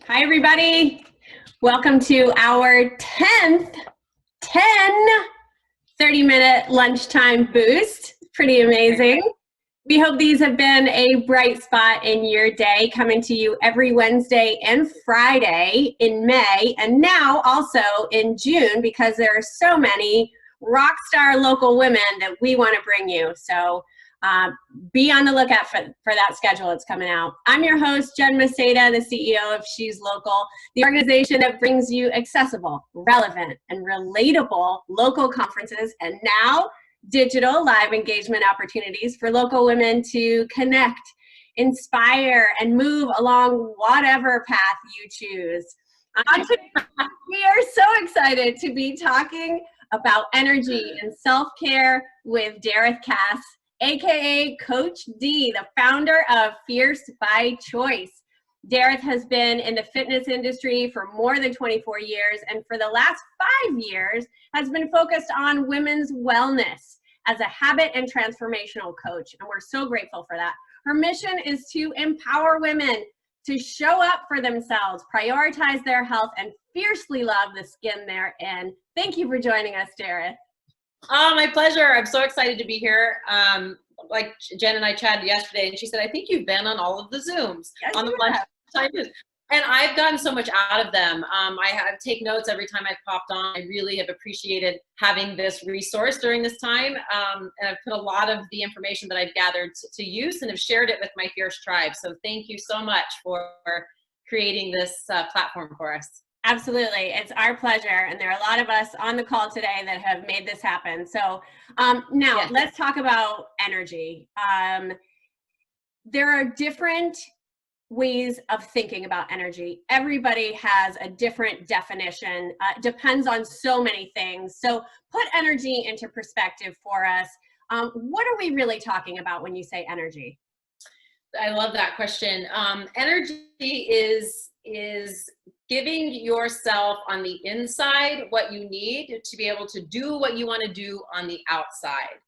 Hi, everybody. Welcome to our 10th 30-minute lunchtime boost. Pretty amazing. We hope these have been a bright spot in your day, coming to you every Wednesday and Friday in May, and now also in June, because there are so many rock star local women that we want to bring you. So be on the lookout for that schedule. It's coming out. I'm your host, Jen Maceda, the CEO of She's Local, the organization that brings you accessible, relevant, and relatable local conferences, and now digital live engagement opportunities for local women to connect, inspire, and move along whatever path you choose. We are so excited to be talking about energy and self-care with Derith Cass, aka Coach D, the founder of Fierce by Choice. Derith has been in the fitness industry for more than 24 years, and for the last 5 years has been focused on women's wellness as a habit and transformational coach, and we're so grateful for that. Her mission is to empower women to show up for themselves, prioritize their health, and fiercely love the skin they're in. Thank you for joining us, Derith. Oh, my pleasure. I'm so excited to be here. Like Jen and I chatted yesterday, and she said, I think you've been on all of the Zooms on the Lunchtime Boosts. And I've gotten so much out of them. I take notes every time I've popped on. I really have appreciated having this resource during this time. And I've put a lot of the information that I've gathered to use and have shared it with my Fierce tribe. So thank you so much for creating this platform for us. Absolutely. It's our pleasure. And there are a lot of us on the call today that have made this happen. So now let's talk about energy. There are different ways of thinking about energy. Everybody has a different definition. Depends on so many things. So put energy into perspective for us. What are we really talking about when you say energy? I love that question. Energy is giving yourself on the inside what you need to be able to do what you want to do on the outside.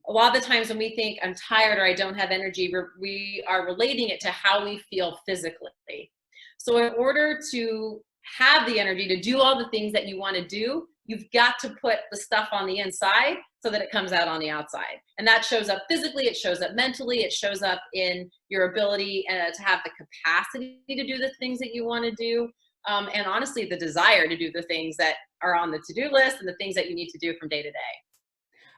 A lot of the times when we think I'm tired or I don't have energy, we are relating it to how we feel physically. So in order to have the energy to do all the things that you want to do, you've got to put the stuff on the inside so that it comes out on the outside. And that shows up physically, it shows up mentally, it shows up in your ability to have the capacity to do the things that you want to do. And honestly, the desire to do the things that are on the to-do list and the things that you need to do from day to day.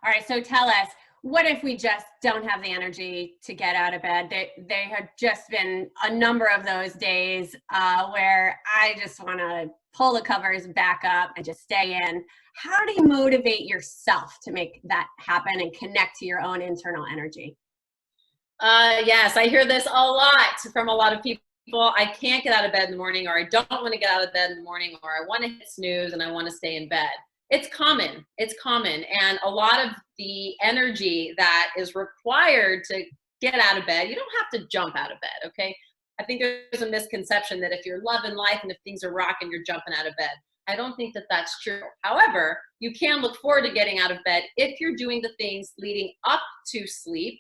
All right, so tell us, what if we just don't have the energy to get out of bed? There have just been a number of those days where I just want to pull the covers back up and just stay in. How do you motivate yourself to make that happen and connect to your own internal energy? Yes, I hear this a lot from a lot of people. I can't get out of bed in the morning, or I don't want to get out of bed in the morning, or I want to hit snooze and I want to stay in bed. It's common. And a lot of the energy that is required to get out of bed, you don't have to jump out of bed, okay? I think there's a misconception that if you're loving life and if things are rocking, you're jumping out of bed. I don't think that that's true. However, you can look forward to getting out of bed if you're doing the things leading up to sleep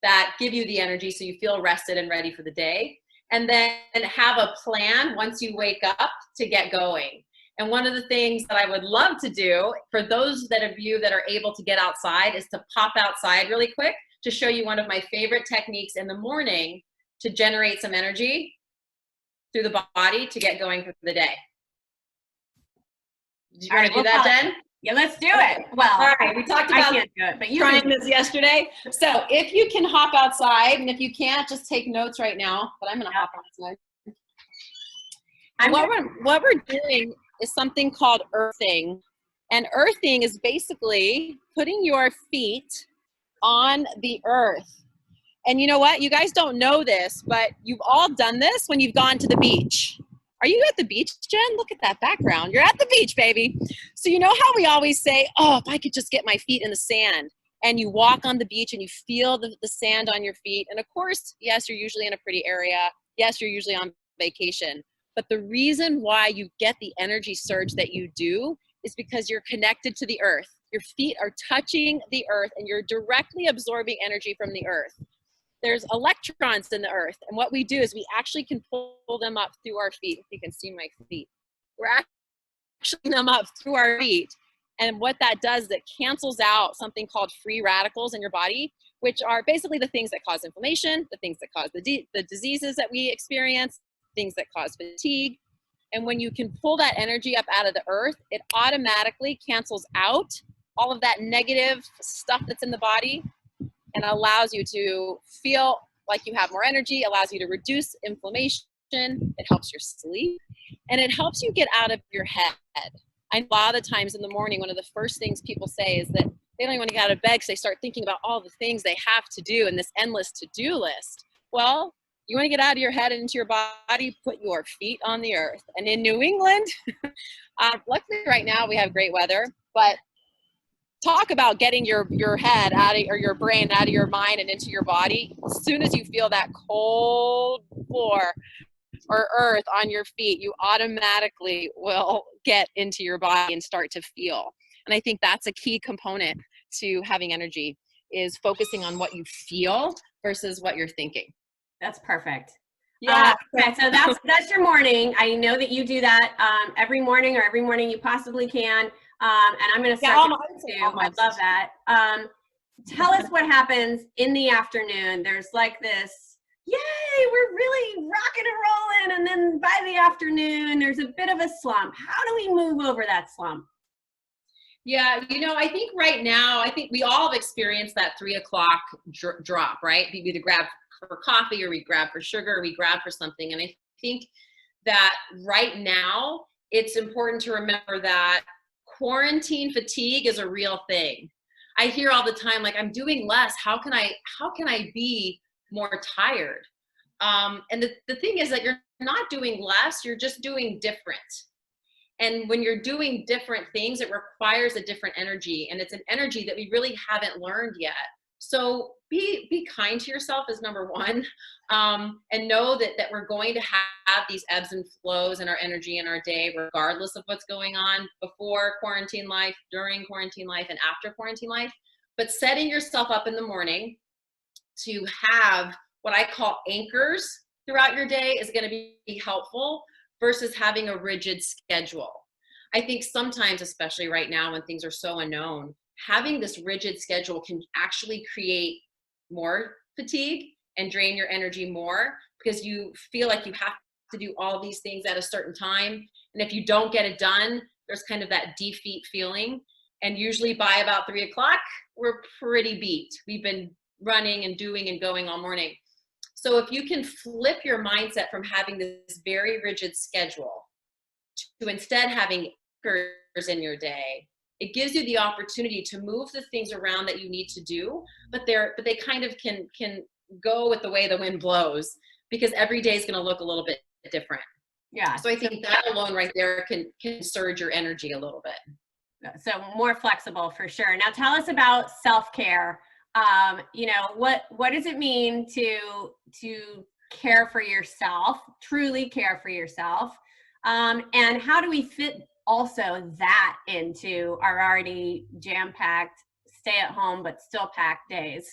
that give you the energy so you feel rested and ready for the day. And then have a plan once you wake up to get going. And one of the things that I would love to do for those of you that are able to get outside is to pop outside really quick to show you one of my favorite techniques in the morning to generate some energy through the body to get going for the day. Do you want to do that, Jen? Yeah, let's do it. Well, all right, we talked about trying this yesterday. So if you can hop outside, and if you can't, just take notes right now, but I'm going to hop outside. What we're doing is something called earthing. And earthing is basically putting your feet on the earth. And you know what? You guys don't know this, but you've all done this when you've gone to the beach. Are you at the beach, Jen? Look at that background. You're at the beach, baby. So you know how we always say, oh, if I could just get my feet in the sand. And you walk on the beach and you feel the sand on your feet. And of course, yes, you're usually in a pretty area. Yes, you're usually on vacation. But the reason why you get the energy surge that you do is because you're connected to the earth. Your feet are touching the earth and you're directly absorbing energy from the earth. there's electrons in the earth. And what we do is we actually can pull them up through our feet. If you can see my feet. We're actually them up through our feet. And what that does is it cancels out something called free radicals in your body, which are basically the things that cause inflammation, the things that cause the diseases that we experience, things that cause fatigue. And when you can pull that energy up out of the earth, it automatically cancels out all of that negative stuff that's in the body and allows you to feel like you have more energy, allows you to reduce inflammation. It helps your sleep, and it helps you get out of your head. A lot of the times in the morning, one of the first things people say is that they don't even want to get out of bed because they start thinking about all the things they have to do in this endless to-do list. Well, you want to get out of your head and into your body, put your feet on the earth. And in New England, luckily right now we have great weather, but talk about getting your head out of, or your brain out of your mind and into your body. As soon as you feel that cold floor or earth on your feet, you automatically will get into your body and start to feel. And I think that's a key component to having energy, is focusing on what you feel versus what you're thinking. That's perfect. Yeah. Okay, so that's your morning. I know that you do that every morning, or every morning you possibly can. And I'm going to start to too. I love that. Tell us what happens in the afternoon. There's like this, yay, we're really rocking and rolling. And then by the afternoon, there's a bit of a slump. How do we move over that slump? Yeah, I think right now, I think we all have experienced that 3 o'clock drop, right? We either grab for coffee, or we grab for sugar, or we grab for something. And I think that right now, it's important to remember that quarantine fatigue is a real thing. I hear all the time, like, I'm doing less. How can I be more tired? And the thing is that you're not doing less, you're just doing different. And when you're doing different things, it requires a different energy. And it's an energy that we really haven't learned yet. So be kind to yourself is number one. And know that we're going to have these ebbs and flows in our energy in our day, regardless of what's going on before quarantine life, during quarantine life, and after quarantine life. But setting yourself up in the morning to have what I call anchors throughout your day is going to be helpful, versus having a rigid schedule. I think sometimes, especially right now when things are so unknown, having this rigid schedule can actually create more fatigue and drain your energy more, because you feel like you have to do all these things at a certain time. And if you don't get it done, there's kind of that defeat feeling. And usually by about 3 o'clock, we're pretty beat. We've been running and doing and going all morning. So if you can flip your mindset from having this very rigid schedule to instead having anchors in your day, it gives you the opportunity to move the things around that you need to do, but they kind of can go with the way the wind blows, because every day is going to look a little bit different. Yeah. So I think that alone right there can surge your energy a little bit. So more flexible for sure. Now tell us about self-care. What does it mean to care for yourself, truly care for yourself? And how do we fit also that into our already jam-packed, stay at home, but still packed days?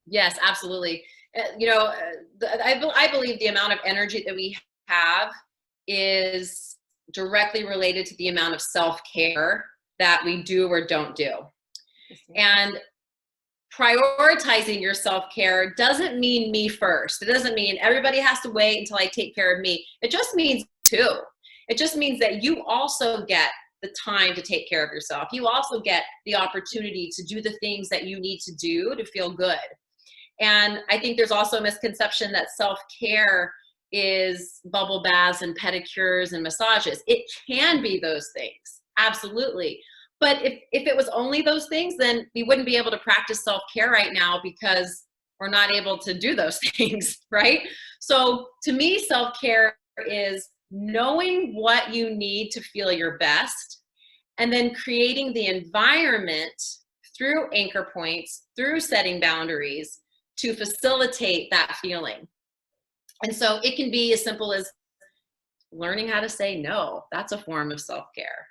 Yes, absolutely. I believe the amount of energy that we have is directly related to the amount of self-care that we do or don't do. And prioritizing your self-care doesn't mean me first. It doesn't mean everybody has to wait until I take care of me. It just means it just means that you also get the time to take care of yourself. You also get the opportunity to do the things that you need to do to feel good. And I think there's also a misconception that self-care is bubble baths and pedicures and massages. It can be those things, absolutely. But if it was only those things, then we wouldn't be able to practice self-care right now, because we're not able to do those things, right? So to me, self-care is knowing what you need to feel your best, and then creating the environment through anchor points, through setting boundaries, to facilitate that feeling. And so it can be as simple as learning how to say no. That's a form of self-care,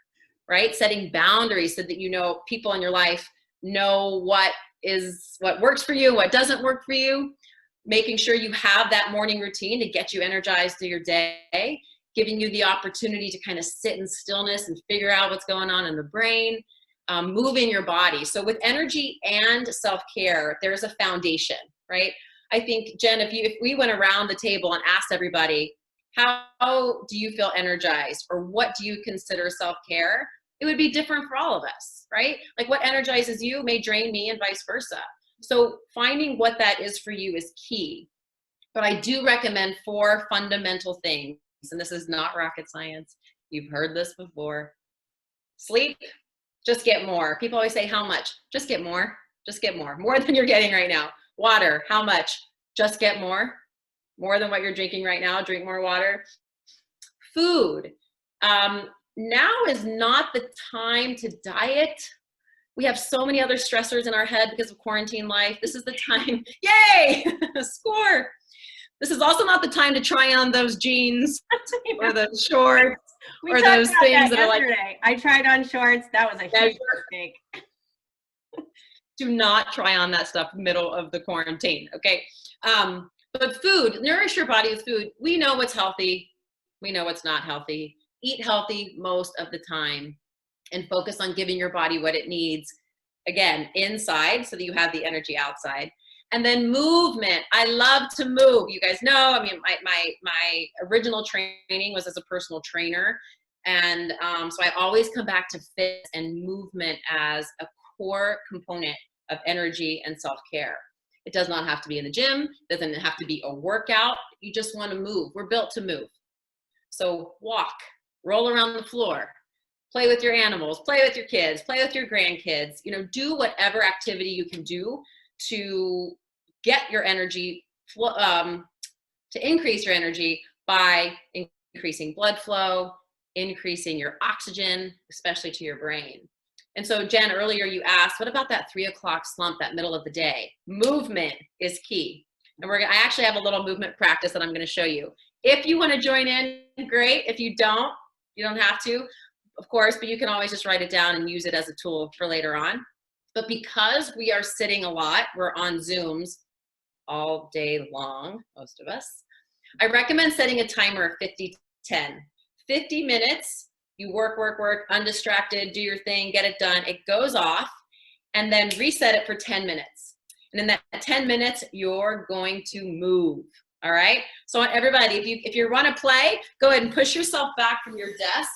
right? Setting boundaries so that people in your life know what works for you, what doesn't work for you. making sure you have that morning routine to get you energized through your day, giving you the opportunity to kind of sit in stillness and figure out what's going on in the brain, moving your body. So with energy and self-care, there's a foundation, right? I think, Jen, if we went around the table and asked everybody, how do you feel energized, or what do you consider self-care? It would be different for all of us, right? Like what energizes you may drain me and vice versa. So finding what that is for you is key. But I do recommend 4 fundamental things, and this is not rocket science. You've heard this before. Sleep, just get more. People always say, how much? Just get more. Just get more. More than you're getting right now. Water, how much? Just get more. More than what you're drinking right now. Drink more water. Food. Now is not the time to diet. We have so many other stressors in our head because of quarantine life. This is the time. Yay! Score! This is also not the time to try on those jeans or those shorts or those things that are like. I tried on shorts. That was a huge mistake. Do not try on that stuff middle of the quarantine, okay? But food, nourish your body with food. We know what's healthy. We know what's not healthy. Eat healthy most of the time and focus on giving your body what it needs, again, inside so that you have the energy outside. And then movement. I love to move. You guys know, I mean, my original training was as a personal trainer. And so I always come back to fitness and movement as a core component of energy and self-care. It does not have to be in the gym. It doesn't have to be a workout. You just want to move. We're built to move. So walk, roll around the floor, play with your animals, play with your kids, play with your grandkids, you know, do whatever activity you can do to get your energy, to increase your energy by increasing blood flow, increasing your oxygen, especially to your brain. And so, Jen, earlier you asked, what about that 3 o'clock slump, that middle of the day? Movement is key. And I actually have a little movement practice that I'm going to show you. If you want to join in, great. If you don't have to, of course, but you can always just write it down and use it as a tool for later on. But because we are sitting a lot, we're on Zooms all day long, most of us, I recommend setting a timer of 50-10. 50 minutes, you work, undistracted, do your thing, get it done. It goes off, and then reset it for 10 minutes. And in that 10 minutes, you're going to move, all right? So everybody, if you want to play, go ahead and push yourself back from your desk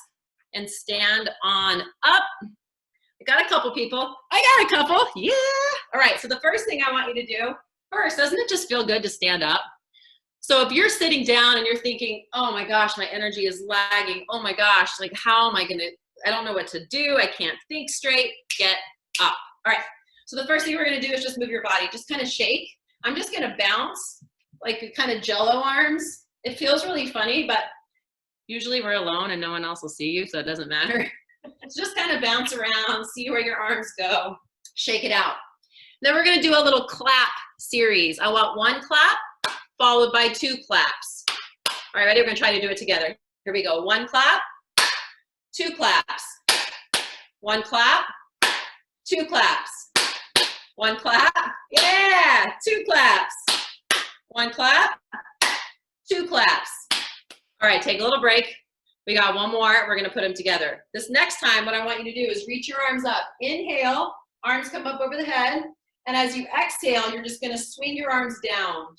and stand on up. I got a couple people. I got a couple, yeah. All right, so the first thing I want you to do, first, doesn't it just feel good to stand up? So if you're sitting down and you're thinking, oh my gosh, my energy is lagging. Oh my gosh, like how am I gonna, I don't know what to do. I can't think straight. Get up. All right. So the first thing we're gonna do is just move your body. Just kind of shake. I'm just gonna bounce like kind of jello arms. It feels really funny, but usually we're alone and no one else will see you, so it doesn't matter. So just kind of bounce around, see where your arms go, shake it out. Then we're gonna do a little clap series. I want 1 clap, followed by 2 claps. All right, ready? We're gonna try to do it together. Here we go. 1 clap, 2 claps. 1 clap, 2 claps. 1 clap, yeah, 2 claps. 1 clap, 2 claps. All right, take a little break. We got 1 more. We're gonna put them together. This next time, what I want you to do is reach your arms up. Inhale, arms come up over the head. And as you exhale, you're just gonna swing your arms down.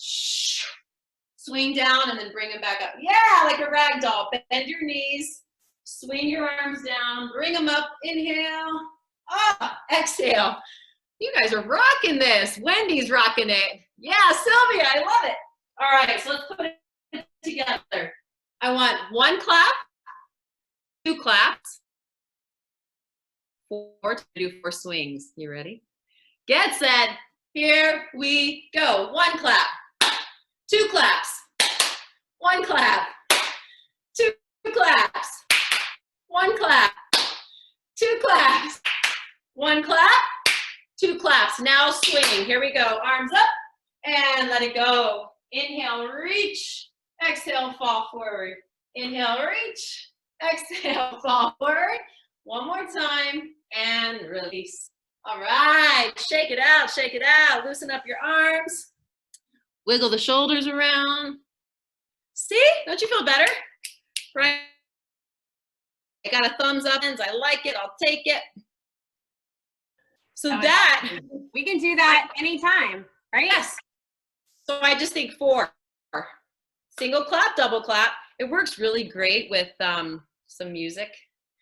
Swing down and then bring them back up. Yeah, like a rag doll. Bend your knees, swing your arms down, bring them up. Inhale, exhale. You guys are rocking this. Wendy's rocking it. Yeah, Sylvia, I love it. All right, so let's put it together. I want 1 clap, 2 claps, 4 to do 4 swings. You ready? Get set. Here we go. 1 clap, 2 claps, 1 clap, 2 claps, 1 clap, 2 claps, 1 clap, 2 claps. Now swing. Here we go. Arms up and let it go. Inhale, reach. Exhale, fall forward. Inhale, reach. Exhale, fall forward. 1 more time and release. All right, shake it out, loosen up your arms. Wiggle the shoulders around. See? Don't you feel better? Right? I got a thumbs up. I like it. I'll take it. So that. We can do that anytime, right? Yes. So I just think 4. Single clap, double clap. It works really great with some music,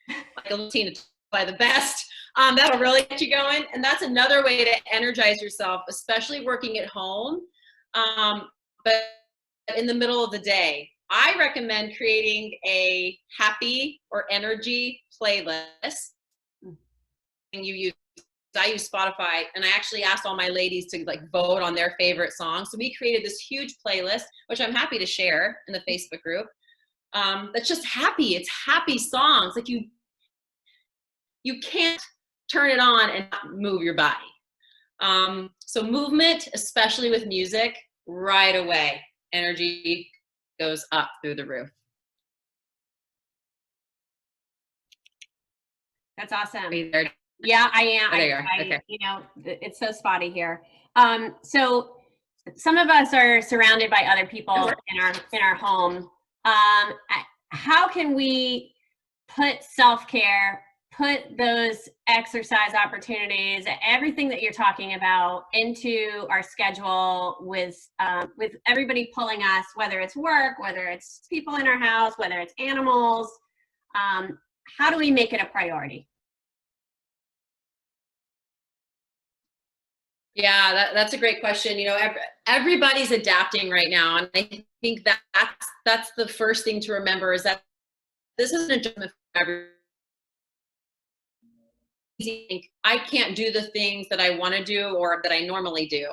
like a routine to play the best. That'll really get you going. And that's another way to energize yourself, especially working at home. But in the middle of the day, I recommend creating a happy or energy playlist. And I use Spotify, and I actually asked all my ladies to like vote on their favorite songs. So we created this huge playlist, which I'm happy to share in the Facebook group. That's just happy. It's happy songs. Like you can't turn it on and not move your body. So movement, especially with music, right away, energy goes up through the roof. That's awesome. Are you there? Yeah, I am. Oh, there you are. Okay. You know, it's so spotty here. So some of us are surrounded by other people in our home. How can we put self-care, put those exercise opportunities, everything that you're talking about into our schedule with everybody pulling us, whether it's work, whether it's people in our house, whether it's animals? How do we make it a priority? Yeah, that's a great question. You know, everybody's adapting right now, and I think that's the first thing to remember is that this isn't a judgment for everyone. I can't do the things that I want to do or that I normally do,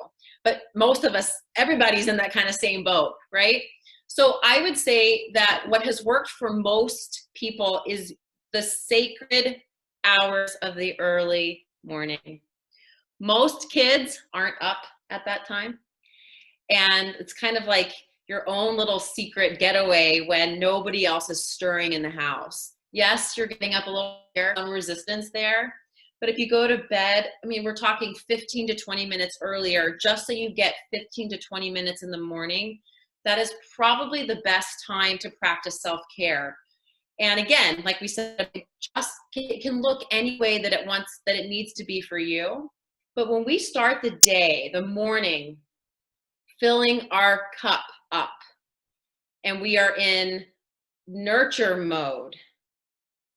but most of us, everybody's in that kind of same boat, right? So I would say that what has worked for most people is the sacred hours of the early morning. Most kids aren't up at that time. And it's kind of like your own little secret getaway when nobody else is stirring in the house. Yes, you're getting up a little bit, some resistance there. But if you go to bed, I mean, we're talking 15 to 20 minutes earlier, just so you get 15 to 20 minutes in the morning. That is probably the best time to practice self-care. And again, like we said, it can look any way that it needs to be for you. But when we start the day, the morning, filling our cup up, and we are in nurture mode,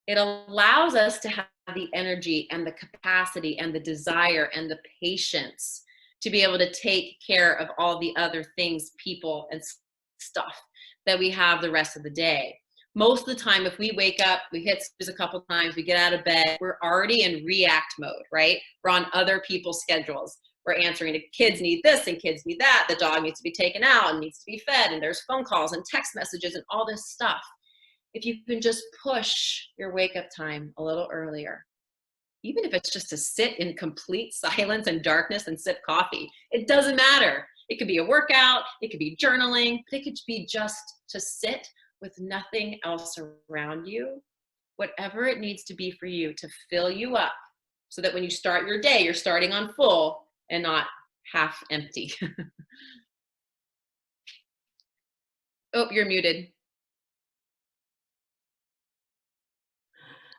it allows us to have the energy and the capacity and the desire and the patience to be able to take care of all the other things, people, and stuff that we have the rest of the day. Most of the time, if we wake up, we hit snooze a couple times, we get out of bed, we're already in react mode, right? We're on other people's schedules. We're answering to kids need this and kids need that. The dog needs to be taken out and needs to be fed, and there's phone calls and text messages and all this stuff. If you can just push your wake up time a little earlier, even if it's just to sit in complete silence and darkness and sip coffee, it doesn't matter. It could be a workout, it could be journaling, it could be just to sit with nothing else around you, whatever it needs to be for you to fill you up so that when you start your day, you're starting on full and not half empty. Oh, you're muted.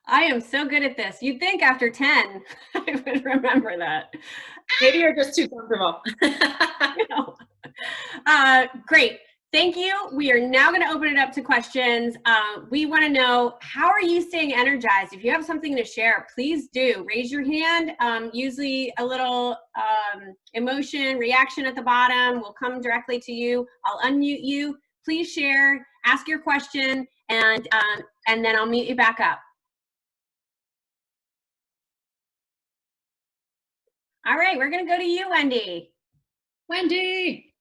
I am so good at this. You'd think after 10, I would remember that. Maybe you're just too comfortable. Great. Thank you. We are now going to open it up to questions. We want to know, how are you staying energized? If you have something to share, please do. Raise your hand. Usually a little emotion, reaction at the bottom will come directly to you. I'll unmute you. Please share, ask your question, and then I'll mute you back up. All right, we're going to go to you, Wendy. Wendy.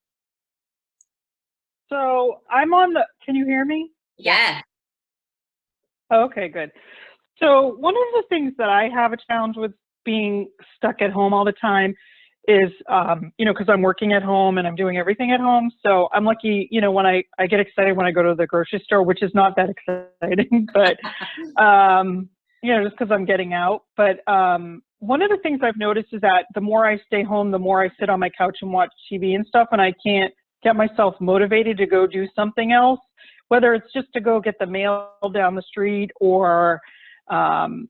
So I'm on the, can you hear me? Yeah. Okay, good. So one of the things that I have a challenge with being stuck at home all the time is, because I'm working at home and I'm doing everything at home. So I'm lucky, when I get excited when I go to the grocery store, which is not that exciting, but, just because I'm getting out. But one of the things I've noticed is that the more I stay home, the more I sit on my couch and watch TV and stuff, and I can't get myself motivated to go do something else, whether it's just to go get the mail down the street or,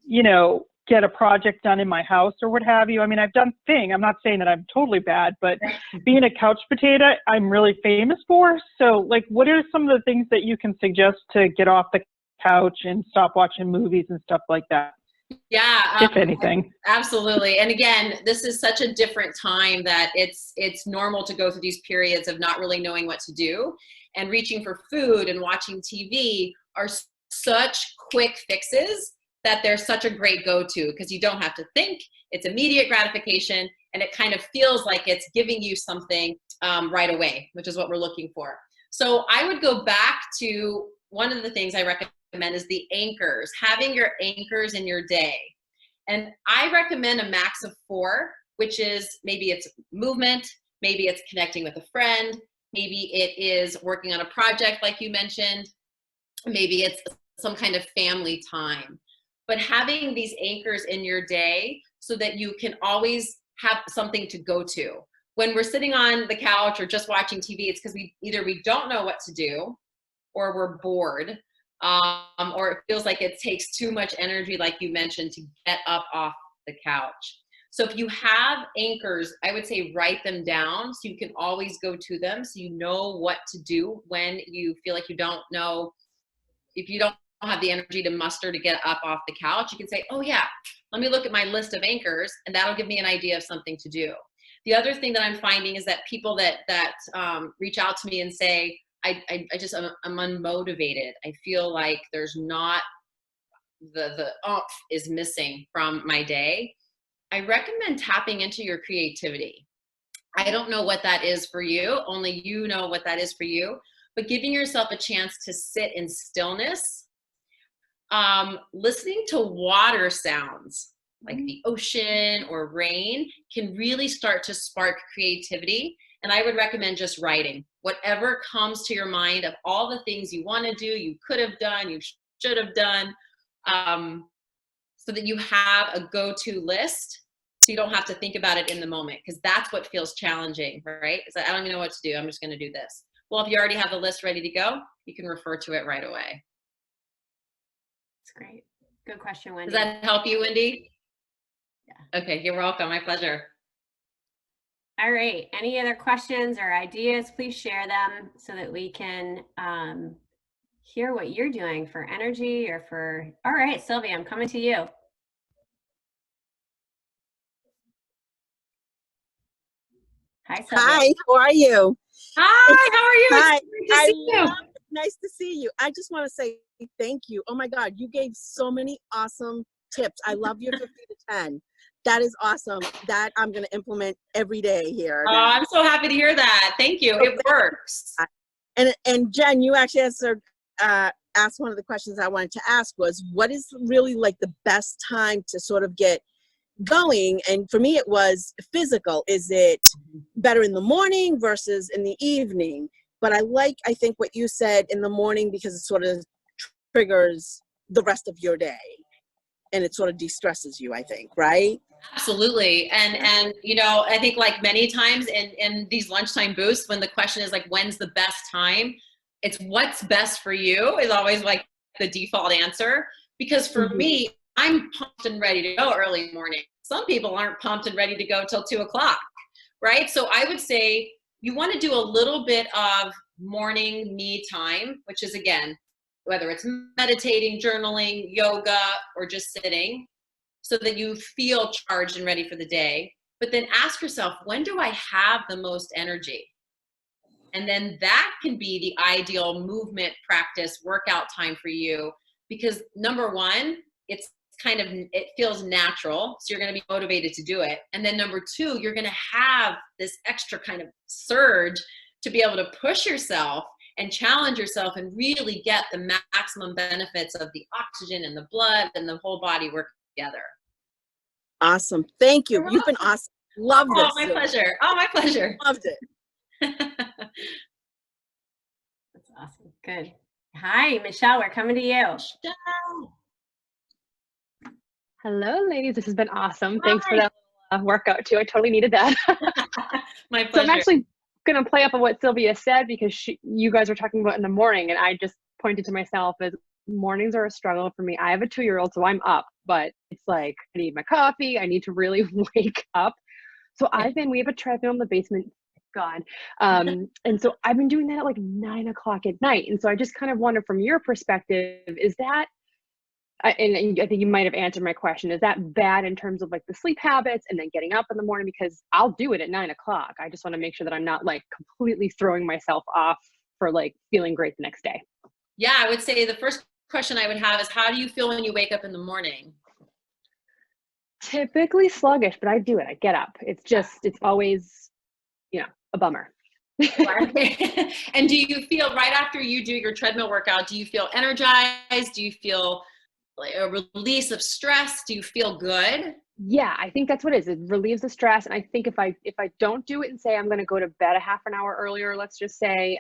you know, get a project done in my house or what have you. I mean, I've done things. I'm not saying that I'm totally bad, but being a couch potato, I'm really famous for. So, like, what are some of the things that you can suggest to get off the couch and stop watching movies and stuff like that? Yeah, if anything. Absolutely. And again, this is such a different time that it's normal to go through these periods of not really knowing what to do, and reaching for food and watching TV are such quick fixes that they're such a great go-to, because you don't have to think, it's immediate gratification, and it kind of feels like it's giving you something right away, which is what we're looking for. So I would go back to one of the things I recommend is the anchors, having your anchors in your day. And I recommend a max of 4, which is maybe it's movement, maybe it's connecting with a friend, maybe it is working on a project like you mentioned, maybe it's some kind of family time. But having these anchors in your day so that you can always have something to go to. When we're sitting on the couch or just watching TV, it's because we don't know what to do, or we're bored, or it feels like it takes too much energy, like you mentioned, to get up off the couch. So if you have anchors, I would say write them down so you can always go to them, so you know what to do when you feel like you don't know. If you don't have the energy to muster to get up off the couch, you can say, oh yeah, let me look at my list of anchors, and that'll give me an idea of something to do. The other thing that I'm finding is that people that reach out to me and say, I'm unmotivated. I feel like there's not the oomph is missing from my day. I recommend tapping into your creativity. I don't know what that is for you. Only you know what that is for you. But giving yourself a chance to sit in stillness, listening to water sounds like the ocean or rain can really start to spark creativity. And I would recommend just writing whatever comes to your mind of all the things you want to do, you could have done, you should have done, so that you have a go-to list, so you don't have to think about it in the moment, because that's what feels challenging, right? It's like, I don't even know what to do. I'm just going to do this. Well, if you already have the list ready to go, you can refer to it right away. That's great. Good question, Wendy. Does that help you, Wendy? Yeah. Okay, you're welcome. My pleasure. All right. Any other questions or ideas? Please share them so that we can hear what you're doing for energy or for. All right, Sylvia, I'm coming to you. Hi, Sylvia. Hi, how are you? Hi, how are you? Hi. It's nice to see you. Nice to see you. I just want to say thank you. Oh my God, you gave so many awesome tips. I love your 50 to 10. That is awesome. That I'm going to implement every day here. Oh, I'm so happy to hear that. Thank you. It works. And Jen, you actually asked one of the questions I wanted to ask was, what is really like the best time to sort of get going? And for me, it was physical. Is it better in the morning versus in the evening? But I think what you said in the morning, because it sort of triggers the rest of your day and it sort of de-stresses you, I think, right? Absolutely. And you know, I think like many times in these lunchtime boosts, when the question is like, when's the best time? It's what's best for you is always like the default answer. Because for me, I'm pumped and ready to go early in the morning. Some people aren't pumped and ready to go till 2 o'clock, right? So I would say you want to do a little bit of morning me time, which is, again, whether it's meditating, journaling, yoga, or just sitting, so that you feel charged and ready for the day. But then ask yourself, when do I have the most energy? And then that can be the ideal movement practice workout time for you, because number one, it feels natural, so you're going to be motivated to do it. And then number two, you're going to have this extra kind of surge to be able to push yourself and challenge yourself and really get the maximum benefits of the oxygen and the blood and the whole body working together. Awesome. Thank you. You've been awesome. Love this. Oh, my pleasure. Oh, my pleasure. Loved it. That's awesome. Good. Hi, Michelle, we're coming to you. Hello, ladies. This has been awesome. Thanks for that workout too. I totally needed that. My pleasure. So I'm actually going to play up on what Sylvia said because you guys were talking about in the morning, and I just pointed to myself as mornings are a struggle for me. I have a 2-year-old, so I'm up, but it's like I need my coffee. I need to really wake up. So we have a treadmill in the basement, God. And so I've been doing that at like 9 o'clock at night. And so I just kind of wonder from your perspective, is that, and I think you might have answered my question, is that bad in terms of like the sleep habits and then getting up in the morning? Because I'll do it at 9 o'clock. I just want to make sure that I'm not like completely throwing myself off for like feeling great the next day. Yeah, I would say the first question I would have is, how do you feel when you wake up in the morning? Typically sluggish, but I do it. I get up. It's always, a bummer. And do you feel right after you do your treadmill workout, do you feel energized? Do you feel like a release of stress? Do you feel good? Yeah, I think that's what it is. It relieves the stress. And I think if I don't do it and say I'm going to go to bed a half an hour earlier, let's just say,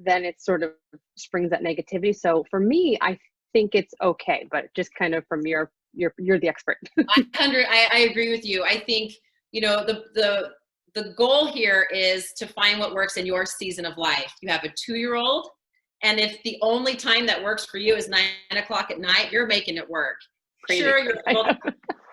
then it sort of springs that negativity. So for me, I think it's okay, but just kind of from you're the expert. I agree with you. I think, the goal here is to find what works in your season of life. You have a 2-year-old, and if the only time that works for you is 9 o'clock at night, you're making it work. Crazy.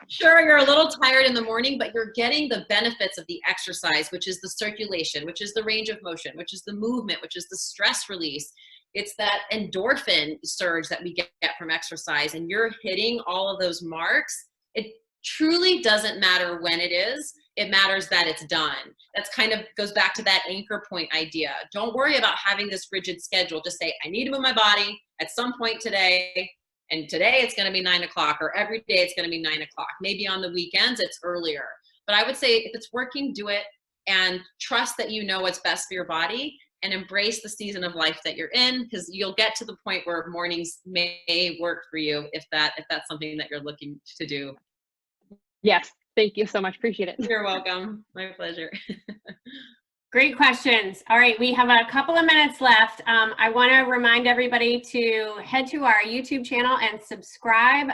Sure, you're a little tired in the morning, but you're getting the benefits of the exercise, which is the circulation, which is the range of motion, which is the movement, which is the stress release. It's that endorphin surge that we get from exercise, and you're hitting all of those marks. It truly doesn't matter when it is. It matters that it's done. That's kind of goes back to that anchor point idea. Don't worry about having this rigid schedule. Just say, I need to move my body at some point today. And today it's going to be 9 o'clock, or every day it's going to be 9 o'clock. Maybe on the weekends it's earlier. But I would say if it's working, do it, and trust that you know what's best for your body, and embrace the season of life that you're in, because you'll get to the point where mornings may work for you if that's something that you're looking to do. Yes. Thank you so much. Appreciate it. You're welcome. My pleasure. Great questions. All right, we have a couple of minutes left. I want to remind everybody to head to our YouTube channel and subscribe.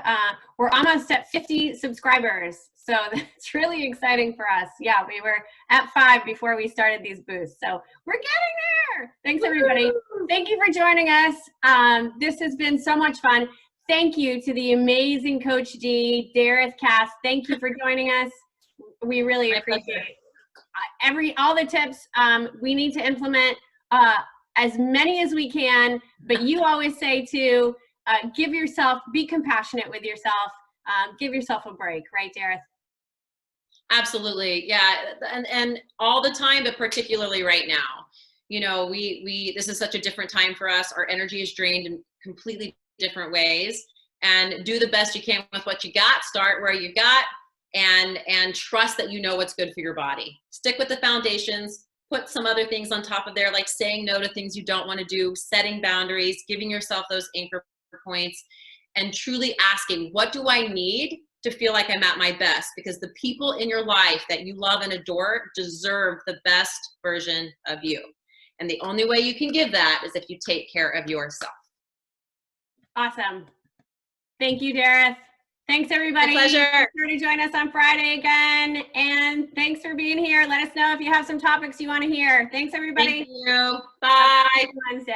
We're almost at 50 subscribers, so that's really exciting for us. Yeah, we were at 5 before we started these boosts, so we're getting there. Thanks, everybody. Thank you for joining us. This has been so much fun. Thank you to the amazing Coach D, Derith Cass. Thank you for joining us. We really appreciate it. All the tips we need to implement as many as we can, but you always say to be compassionate with yourself, give yourself a break, right, Derith? Absolutely, yeah, and all the time, but particularly right now. This is such a different time for us. Our energy is drained in completely different ways, and do the best you can with what you got. Start where you got. And trust that you know what's good for your body. Stick with the foundations, put some other things on top of there, like saying no to things you don't want to do, setting boundaries, giving yourself those anchor points, and truly asking, what do I need to feel like I'm at my best? Because the people in your life that you love and adore deserve the best version of you. And the only way you can give that is if you take care of yourself. Awesome. Thank you, Derith. Thanks, everybody. My pleasure. Be sure to join us on Friday again. And thanks for being here. Let us know if you have some topics you want to hear. Thanks, everybody. Thank you. Bye. Wednesday.